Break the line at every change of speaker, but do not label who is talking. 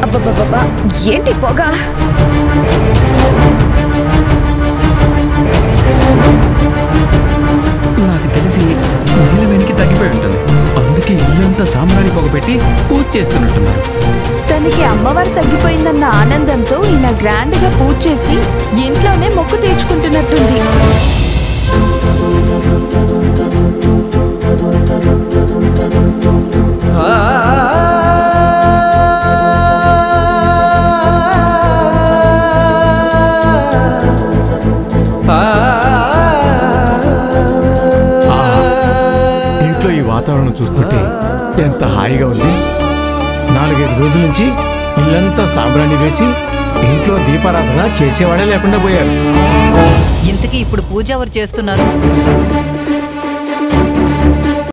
అబ్బబ్బబ్బా, ఏంటి పొగ?
నాకు తెలిసి నీళ్ళ వెనక్కి తగ్గిపోయి ఉంటుంది. అందుకే ఇల్లంతా సాంబ్రాణి పొగ పెట్టి పూజ చేస్తున్నట్టున్నారు.
తనకి అమ్మవారు తగ్గిపోయిందన్న ఆనందంతో ఇలా గ్రాండ్ గా పూజ చేసి ఇంట్లోనే మొక్కు తీర్చుకుంటున్నట్టుంది.
ఇంట్లో ఈ వాతావరణం చూస్తుంటే ఎంత హాయిగా ఉంది. 4-5 రోజుల నుంచి ఇల్లంతా సాంబ్రాణి వేసి ఇంట్లో దీపారాధన చేసేవాడే లేకుండా పోయారు.
ఇంతకీ ఇప్పుడు పూజ ఎవరు చేస్తున్నారు?